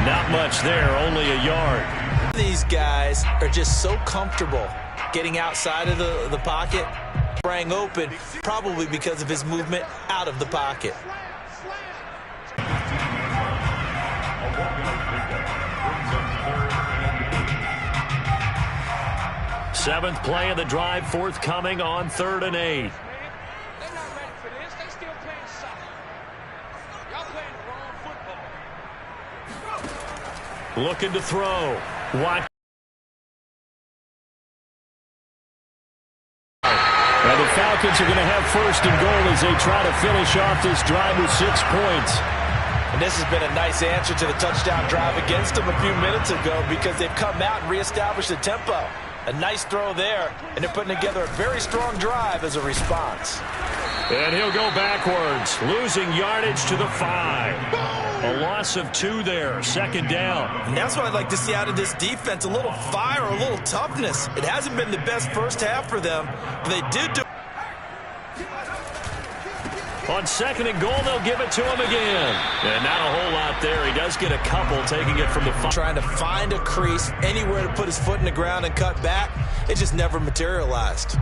Not much there, only a yard. These guys are just so comfortable getting outside of the pocket. Sprang open, probably because of his movement out of the pocket. Seventh play of the drive forthcoming on 3rd and 8. Looking to throw. Watch. And the Falcons are going to have 1st and goal as they try to finish off this drive with 6 points. And this has been a nice answer to the touchdown drive against them a few minutes ago because they've come out and reestablished the tempo. A nice throw there, and they're putting together a very strong drive as a response. And he'll go backwards, losing yardage to the 5. A loss of 2 there, 2nd down. And that's what I'd like to see out of this defense, a little fire, a little toughness. It hasn't been the best first half for them, but they did do. On 2nd and goal, they'll give it to him again. And not a whole lot there. He does get a couple, taking it from the 5. Trying to find a crease, anywhere to put his foot in the ground and cut back. It just never materialized.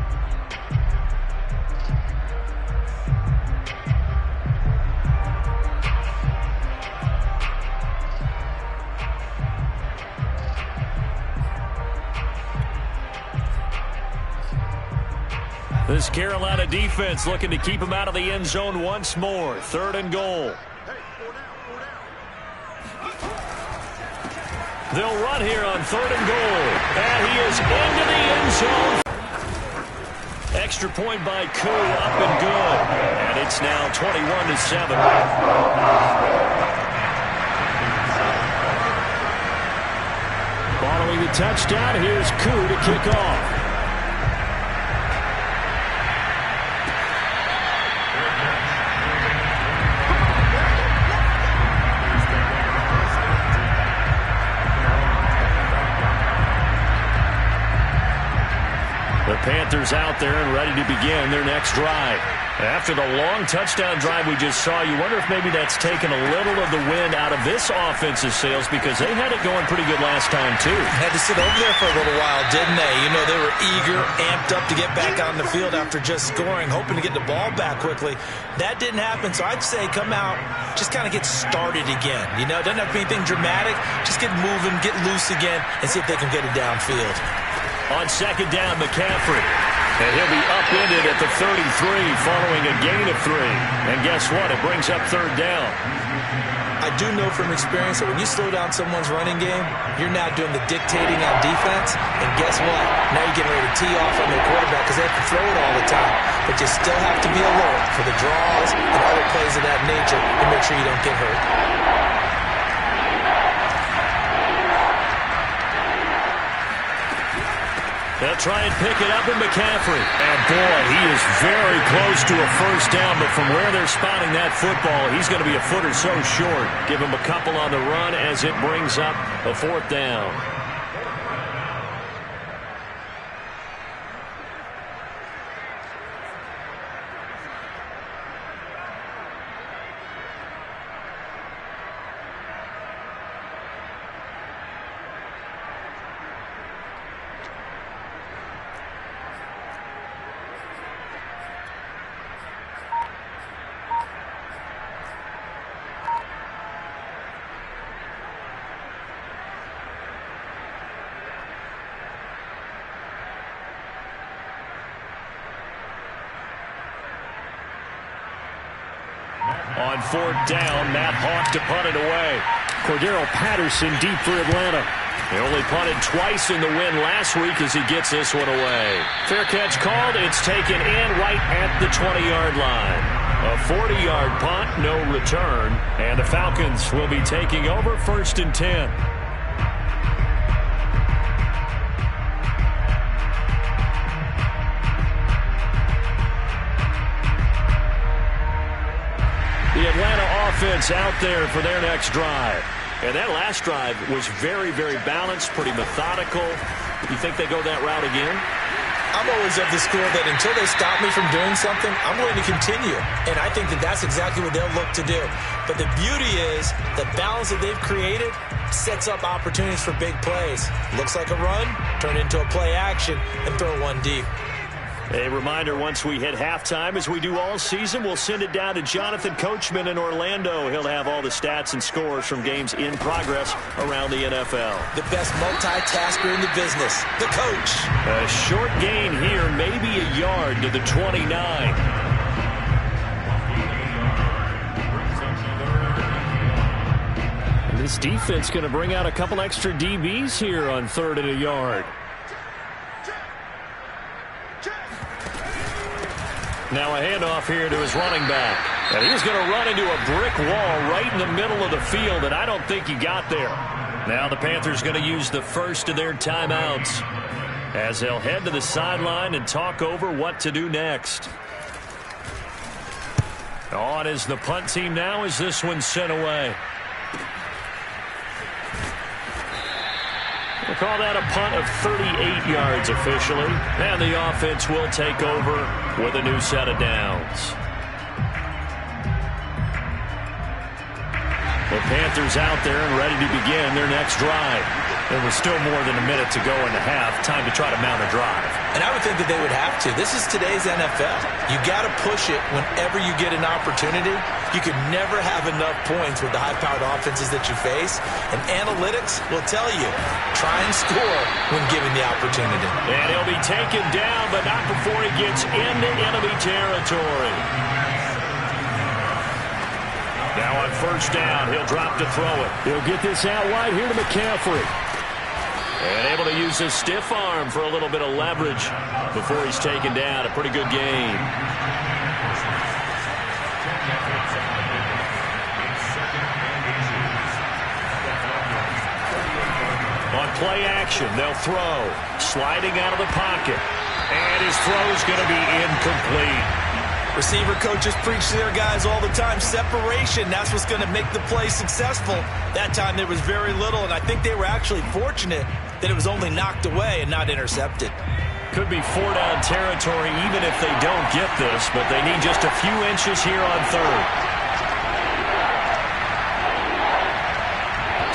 This Carolina defense looking to keep him out of the end zone once more. 3rd and goal. They'll run here on 3rd and goal. And he is into the end zone. Extra point by Koo, up and good. And it's now 21-7. Following the touchdown, here's Koo to kick off. The Panthers out there and ready to begin their next drive. After the long touchdown drive we just saw, you wonder if maybe that's taken a little of the wind out of this offensive sails because they had it going pretty good last time, too. Had to sit over there for a little while, didn't they? You know, they were eager, amped up to get back on the field after just scoring, hoping to get the ball back quickly. That didn't happen, so I'd say come out, just kind of get started again. You know, it doesn't have to be anything dramatic. Just get moving, get loose again, and see if they can get it downfield. On 2nd down, McCaffrey. And he'll be upended at the 33 following a gain of 3. And guess what? It brings up 3rd down. I do know from experience that when you slow down someone's running game, you're now doing the dictating on defense. And guess what? Now you're getting ready to tee off on their quarterback because they have to throw it all the time. But you still have to be alert for the draws and other plays of that nature and make sure you don't get hurt. They'll try and pick it up in McCaffrey. And boy, he is very close to a 1st down, but from where they're spotting that football, he's going to be a foot or so short. Give him a couple on the run as it brings up a 4th down. On 4th down, Matt Hawk to punt it away. Cordero Patterson deep for Atlanta. He only punted twice in the win last week as he gets this one away. Fair catch called. It's taken in right at the 20-yard line. A 40-yard punt, no return. And the Falcons will be taking over 1st and 10. The Atlanta offense out there for their next drive. And that last drive was very, very balanced, pretty methodical. You think they go that route again? I'm always of the school that until they stop me from doing something, I'm going to continue. And I think that that's exactly what they'll look to do. But the beauty is the balance that they've created sets up opportunities for big plays. Looks like a run, turn into a play action, and throw one deep. A reminder, once we hit halftime, as we do all season, we'll send it down to Jonathan Coachman in Orlando. He'll have all the stats and scores from games in progress around the NFL. The best multitasker in the business, the coach. A short gain here, maybe a yard to the 29. This defense going to bring out a couple extra DBs here on 3rd and a yard. Now a handoff here to his running back. And he's going to run into a brick wall right in the middle of the field, and I don't think he got there. Now the Panthers going to use the first of their timeouts as they'll head to the sideline and talk over what to do next. On is the punt team now as this one's sent away. We'll call that a punt of 38 yards officially. And the offense will take over with a new set of downs. The Panthers out there and ready to begin their next drive. There was still more than a minute to go in the half. Time to try to mount a drive. And I would think that they would have to. This is today's NFL. You got to push it whenever you get an opportunity. You can never have enough points with the high-powered offenses that you face. And analytics will tell you, try and score when given the opportunity. And he'll be taken down, but not before he gets into enemy territory. Now on first down, he'll drop to throw it. He'll get this out wide here to McCaffrey. And able to use his stiff arm for a little bit of leverage before he's taken down. A pretty good game. On play action, they'll throw. Sliding out of the pocket. And his throw's going to be incomplete. Receiver coaches preach to their guys all the time. Separation, that's what's going to make the play successful. That time there was very little, and I think they were actually fortunate that it was only knocked away and not intercepted. Could be 4-down territory even if they don't get this, but they need just a few inches here on 3rd.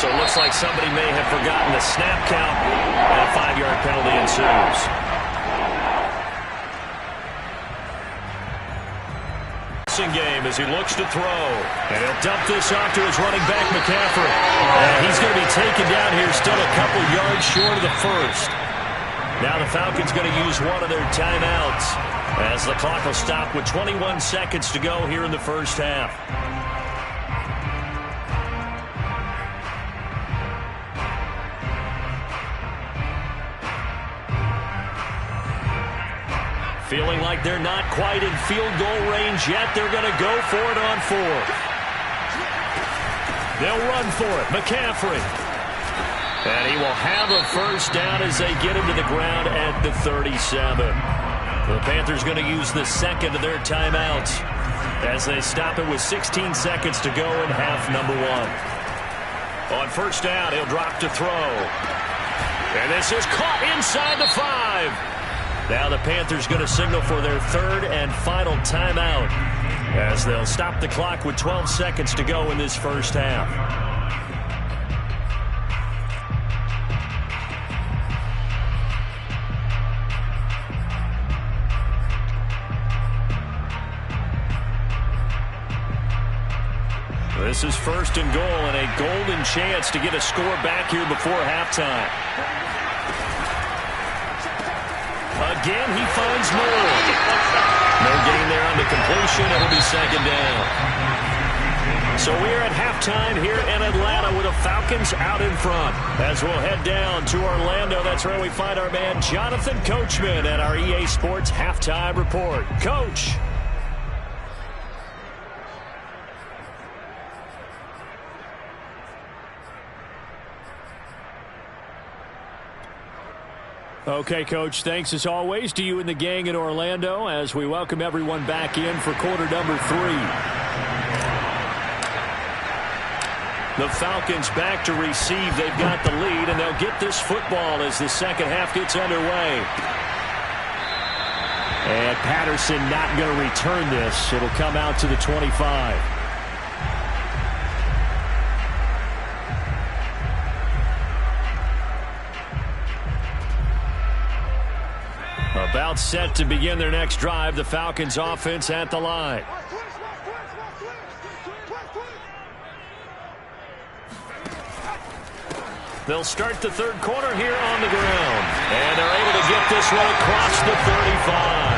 So it looks like somebody may have forgotten the snap count, and a 5-yard penalty ensues. Game as he looks to throw, and he'll dump this off to his running back McCaffrey, and he's going to be taken down here, still a couple yards short of the first. Now the Falcons going to use one of their timeouts as the clock will stop with 21 seconds to go here in the first half. Feeling like they're not quite in field goal range yet. They're going to go for it on 4th. They'll run for it. McCaffrey. And he will have a first down as they get him to the ground at the 37. The Panthers going to use the second of their timeouts as they stop it with 16 seconds to go in half number 1. On first down, he'll drop to throw. And this is caught inside the 5. Now the Panthers going to signal for their 3rd and final timeout as they'll stop the clock with 12 seconds to go in this first half. This is 1st and goal and a golden chance to get a score back here before halftime. Again, he finds more. No gain there on the completion. It'll be 2nd down. So we're at halftime here in Atlanta with the Falcons out in front. As we'll head down to Orlando, that's where we find our man Jonathan Coachman at our EA Sports Halftime Report. Coach. Okay, Coach, thanks as always to you and the gang in Orlando as we welcome everyone back in for quarter number 3. The Falcons back to receive. They've got the lead, and they'll get this football as the second half gets underway. And Patterson not going to return this. It'll come out to the 25. About set to begin their next drive. The Falcons offense at the line. They'll start the third quarter here on the ground. And they're able to get this one across the 35.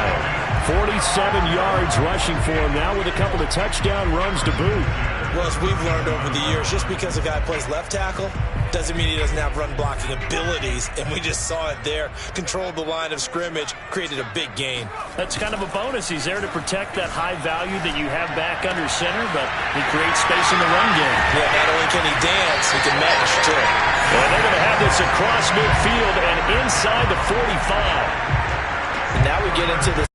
47 yards rushing for him now with a couple of touchdown runs to boot. Well, as we've learned over the years, just because a guy plays left tackle doesn't mean he doesn't have run blocking abilities. And we just saw it there. Controlled the line of scrimmage, created a big gain. That's kind of a bonus. He's there to protect that high value that you have back under center, but he creates space in the run game. Yeah, not only can he dance, he can match too. And they're going to have this across midfield and inside the 45. And now we get into the